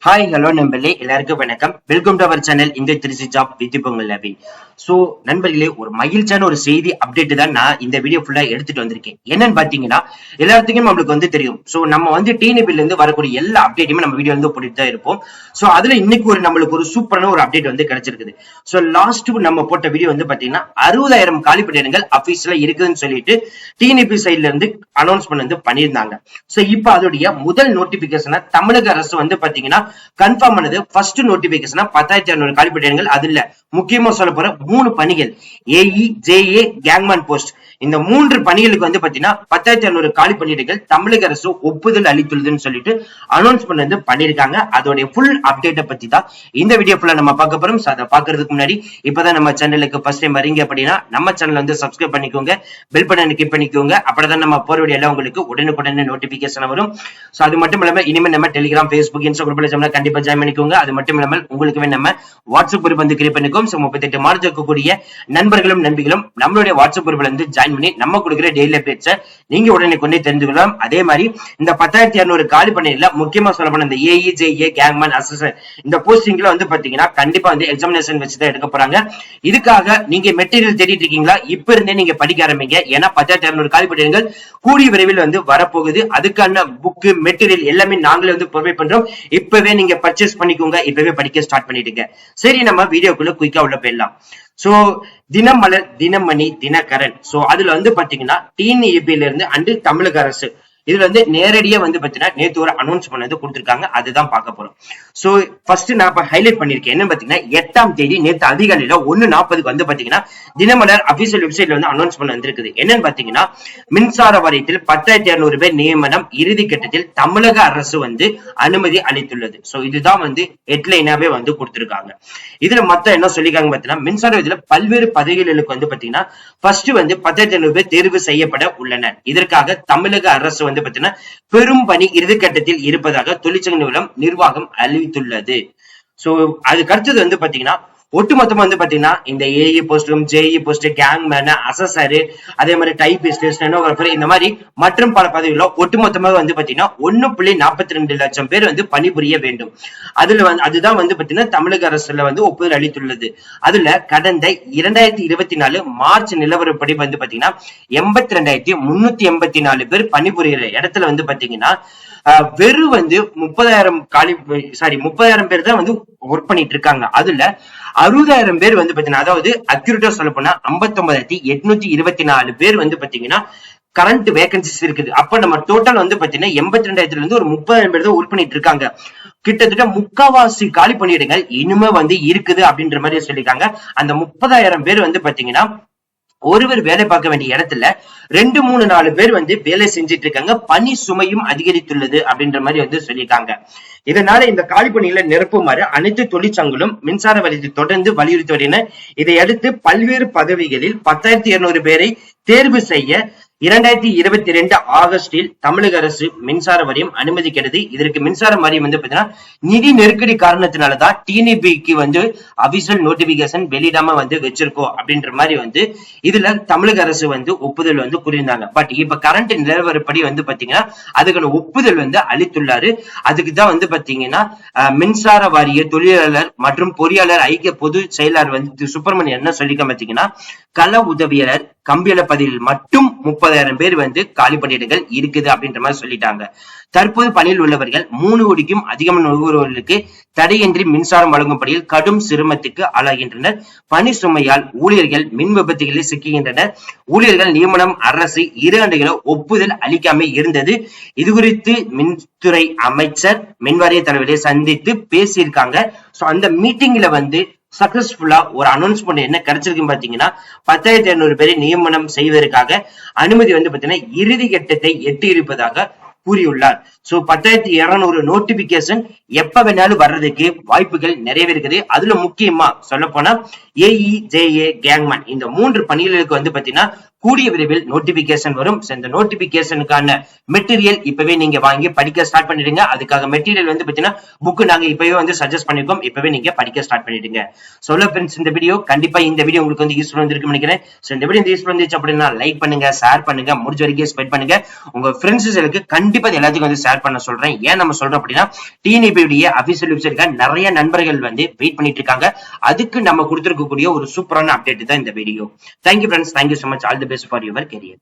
Hi hello நண்பர்களே, எல்லாருக்கும் வணக்கம். வெல்கம் டு அவர் சேனல் இந்த திருச்சி ஜாப் வித் பொங்கல் லவி. சோ நண்பர்களே, ஒரு மகிழ்ச்சியான ஒரு செய்தி அப்டேட் தான் நான் இந்த வீடியோ ஃபுல்லா எடுத்துட்டு வந்திருக்கேன். என்னன்னு பாத்தீங்கன்னா, எல்லாத்துக்கும் நம்மளுக்கு தெரியும். சோ நம்ம டிஎன்பில இருந்து வரக்கூடிய எல்லா அப்டேட்டுமே நம்ம வீடியோ போட்டுட்டு தான் இருப்போம். சோ அதுல இன்னைக்கு நம்மளுக்கு ஒரு சூப்பரான ஒரு அப்டேட் கிடைச்சிருக்குது. சோ லாஸ்ட் நம்ம போட்ட வீடியோ பாத்தீங்கன்னா 60,000 காலி பணியிடங்கள் அபிஷியலா இருக்குதுன்னு சொல்லிட்டு டிஎன்பி சைட்ல இருந்து அனௌன்ஸ்மெண்ட் பண்ணியிருந்தாங்க. சோ இப்ப அதோடைய முதல் நோட்டிபிகேஷன் தமிழக அரசு பாத்தீங்கன்னா கன்ஃபார்ம் பண்ணது. ஃபர்ஸ்ட் நோட்டிபிகேஷன் 10,600 காலி பணியிடங்கள். அதுல முக்கியமா சொல்ல போற 3 பணிகள் ஏஇ, ஜேஏ, கேங்மேன் போஸ்ட். இந்த 3 பணிகளுக்கு பாத்தீங்கன்னா 10,600 காலி பணியிடங்கள் தமிழக அரசு ஒப்புதல் அளித்துள்ளதுன்னு சொல்லிட்டு அனௌன்ஸ்மெண்ட் பண்ணிருக்காங்க. அதோட ஃபுல் அப்டேட்டை பத்தி தான் இந்த வீடியோ ஃபுல்லா நம்ம பார்க்க போறோம். அதை பாக்குறதுக்கு முன்னாடி இப்பதான் நம்ம சேனலுக்கு ஃபர்ஸ்ட் டைம் வரீங்க அப்படின்னா நம்ம சேனல் சப்ஸ்கிரைப் பண்ணிக்கோங்க, பெல் பட்டனை கிளிக் பண்ணிக்கோங்க. அப்படிதான் நம்ம போற வீடியோ எல்லாம் உங்களுக்கு உடனுக்குடனே நோட்டிபிகேஷன் வரும். சோ அது மட்டும் இல்லாம இனிமே நம்ம டெலிகிராம், ஃபேஸ்புக், இன்ஸ்டாகிராம்ல கண்டிப்பா ஜாயின் பண்ணிக்கோங்க. அது மட்டும் இல்லாமல் உங்களுக்கு நம்ம வாட்ஸ்அப் குரூப் கிரியேட் பண்ணிக்கோம். 38 மார்ச் இருக்கக்கூடிய நண்பர்களும் நண்பிகளும் நம்மளுடைய வாட்ஸ்அப் குரூப்ல ஜாயின் பண்ணி நம்ம கொடுக்கிற டெய்லி அப்டேட்ஸ் நீங்க உடனே கொண்டே தெரிஞ்சுக்கலாம். அதே மாதிரி இந்த 10,600 காலி பணியில முக்கியமா சொல்ல போன இந்த ஏஇ, ஜேஏ, கேங்மேன், அசஸர் இந்த போஸ்டிங்ல பாத்தீங்கன்னா கண்டிப்பா எக்ஸாமினேஷன் வச்சுதான் எடுக்க போறாங்க. இதுக்காக நீங்க மெட்டீரியல் தேடிட்டு இருக்கீங்களா? இப்ப இருந்தே நீங்க படிக்க ஆரம்பிங்க. ஏன்னா 10,600 காலி பணியிடங்கள் கூடிய விரைவில் வரப்போகுது. அதுக்கான புக் மெட்டீரியல் எல்லாமே நாங்களே ப்ரொவைட் பண்றோம். இப்பவே நீங்க பர்ச்சேஸ் பண்ணிக்கோங்க. இப்பவே படிக்க ஸ்டார்ட் பண்ணிடுங்க. சரி, நம்ம வீடியோக்குள்ள குயிக்கா உள்ள போயிடலாம். சோ தினமலர், தினமணி, தினகரன். சோ அதுல பாத்தீங்கன்னா டிஎன்இபில இருந்து அண்டு தமிழக அரசு இதுல நேரடியா பாத்தீங்கன்னா நேத்து ஒரு அனௌன்ஸ் பண்ணது கொடுத்திருக்காங்க. அதுதான் பார்க்க போறோம். சோ ஃபர்ஸ்ட் நான் ஹைலைட் பண்ணிருக்கேன். என்ன பாத்தீங்கன்னா 8ஆம் தேதி நேத்து அதிகாலையில 1:40க்கு பாத்தீங்கன்னா தினமலர் அபிஷியல் வெப்சைட்ல அனௌன்ஸ் பண்ண வந்திருக்குது. என்னன்னு பாத்தீங்கன்னா மின்சார வாரியத்தில் 10,600 பேர் நியமனம் இறுதி கட்டத்தில் தமிழக அரசு அனுமதி அளித்துள்ளது. சோ இதுதான் ஹெட்லைனாவே கொடுத்திருக்காங்க. இதுல மொத்தம் என்ன சொல்லிருக்காங்க பாத்தீங்கன்னா மின்சார வாரியத்துல பல்வேறு பதவிகளுக்கு பாத்தீங்கன்னா ஃபர்ஸ்ட் 10,600 பேர் தேர்வு செய்யப்பட உள்ளனர். இதற்காக தமிழக அரசு பாத்தீங்கன்னா பெரும் பணி இறுதிக்கட்டத்தில் இருப்பதாக தொழிற்சங்க நிர்வாகம் அறிவித்துள்ளது. சோ அதுக்கு அடுத்தது பாத்தீங்கன்னா ஒட்டுமொத்தமா பாத்தீங்கன்னா இந்த ஏஇ போஸ்டும், ஜேஇ போஸ்ட், கேங்மேன், அசஸர், அதே மாதிரி டைபிஸ்ட், ஸ்டெனோகிராஃபர் இந்த மாதிரி மற்றும் பல பதவிகளோ ஒட்டுமொத்தமாக பாத்தீங்கன்னா 1.42 லட்சம் பேர் பணிபுரிய வேண்டும். அதுல அதுதான் பாத்தீங்கன்னா தமிழக அரசுல ஒப்புதல் அளித்துள்ளது. அதுல கடந்த 2024 மார்ச் நிலவரப்படி பாத்தீங்கன்னா 82,384 பேர் பணிபுரிகிற இடத்துல பாத்தீங்கன்னா வெறும் 30,000 பேர் தான் ஒர்க் பண்ணிட்டு இருக்காங்க. அதுல 60,000 பேர் பாத்தீங்கன்னா, அதாவது அக்யூரேட்டா சொல்ல போனா 59,824 பேர் பாத்தீங்கன்னா கரண்ட் வேகன்சிஸ் இருக்குது. அப்ப நம்ம டோட்டல் பாத்தீங்கன்னா 82,000 இருந்து ஒரு 30,000 பேர் தான் ஒர்க் பண்ணிட்டு இருக்காங்க. கிட்டத்தட்ட முக்காவாசி காலி பணியிடங்கள் இனிமே இருக்குது அப்படின்ற மாதிரி சொல்லிருக்காங்க. அந்த 30,000 பேர் பாத்தீங்கன்னா ஒருவர் வேலை பார்க்க வேண்டிய இடத்துல 2, 3, 4 பேர் வேலை செஞ்சிட்டு இருக்காங்க. பணி சுமையும் அதிகரித்துள்ளது அப்படின்ற மாதிரி சொல்லியிருக்காங்க. இதனால இந்த காலி பணிகளை நிரப்புமாறு அனைத்து தொழிற்சங்கங்களும் மின்சார வாரியத்தை தொடர்ந்து வலியுறுத்தி வருகின்றன. இதையடுத்து பல்வேறு பதவிகளில் 10,200 பேரை தேர்வு செய்ய 2022 ஆகஸ்டில் தமிழக அரசு மின்சார வாரியம் அனுமதிக்கிறது. இதற்கு மின்சார வாரியம் பாத்தீங்கன்னா நிதி நெருக்கடி காரணத்தினாலதான் டிஎன்இபிக்கு அபிஷியல் நோட்டிபிகேஷன் வெளியிடாம வச்சிருக்கோம் அப்படின்ற மாதிரி இதுல தமிழக அரசு ஒப்புதல் கூறியிருந்தாங்க. பட் இப்ப கரண்ட் நிலவரப்படி பாத்தீங்கன்னா அதுக்கான ஒப்புதல் அளித்துள்ளாரு. அதுக்குதான் பாத்தீங்கன்னா மின்சார வாரிய தொழிலாளர் மற்றும் பொறியாளர் ஐக்கிய பொது செயலாளர் சுப்பிரமணியன் என்ன சொல்லிக்க பாத்தீங்கன்னா கள உதவியாளர், கம்பியல பதவியில் மட்டும் 30,000 பேர் காலி பணியிடங்கள் இருக்குது அப்படின்ற மாதிரி சொல்லிட்டாங்க. தற்போது பணியில் உள்ளவர்கள் 3 கோடிக்கும் அதிகமான நுகர்வோர்களுக்கு தடையின்றி மின்சாரம் வழங்கும் பணியில் கடும் சிரமத்துக்கு ஆளாகின்றனர். பணி சுமையால் ஊழியர்கள் மின் விபத்துகளில் சிக்குகின்றனர். ஊழியர்கள் நியமனம் அரசு 2 ஆண்டுகள ஒப்புதல் அளிக்காமல் இருந்தது. இது குறித்து மின்துறை அமைச்சர் மின்வாரிய தலைவரை சந்தித்து பேசியிருக்காங்க. சோ அந்த மீட்டிங்ல சக்சஸ்ஃபுல்லா ஒரு அனௌன்ஸ்மெண்ட் என்ன கிடைச்சிருக்கு பாத்தீங்கன்னா 10,200 பேரை நியமனம் செய்வதற்காக அனுமதி பாத்தீங்கன்னா இறுதி கட்டத்தை எட்டி இருப்பதாக கூறியுள்ளார். சோ 10,200 நோட்டிபிகேஷன் எப்ப வேணாலும் வர்றதுக்கு வாய்ப்புகள் நிறைய இருக்குது. அதுல முக்கியமா சொல்ல போனா ஏஇ, ஜேஏ, கேங்மேன் இந்த 3 பணிகளுக்கு பாத்தீங்கன்னா கூடிய விரைவில் நோட்டிபிகேஷன் வரும். இந்த நோட்டிபிகேஷனுக்கான மெட்டீரியல் இப்பவே நீங்க வாங்கி படிக்க ஸ்டார்ட் பண்ணிடுங்க. அதுக்காக மெட்டீரியல் வந்து பாத்தீங்கன்னா புக் நாங்க இப்பவே வந்து சஜஸ்ட் பண்ணிருக்கோம். இப்பவே நீங்க படிக்க ஸ்டார்ட் பண்ணிடுங்க. சொல்ல ஃப்ரெண்ட்ஸ், இந்த வீடியோ கண்டிப்பா இந்த வீடியோ உங்களுக்கு வந்து யூஸ்ஃபுல் வந்திருக்கும்னு நினைக்கிறேன். இந்த வீடியோ யூஸ்ஃபுல் வந்துச்சு அப்படின்னா லைக் பண்ணுங்க, ஷேர் பண்ணுங்க, முடிஞ்ச வரைக்கும் ஸ்ப்ரெட் பண்ணுங்க. உங்க ஃப்ரெண்ட்ஸ்களுக்கு கண்டிப்பா எல்லாத்துக்கும் வந்து ஷேர் பண்ண சொல்றேன். ஏன் நம்ம சொல்றோம் அப்படின்னா டிஎன்இபி அபிஷியல் வெப்சைட்ல நிறைய நண்பர்கள் வந்து வெயிட் பண்ணிட்டு இருக்காங்க. அதுக்கு நம்ம கொடுத்திருக்கக்கூடிய ஒரு சூப்பரான அப்டேட் தான் இந்த video. Thank you friends, thank you so much. All the best for your career.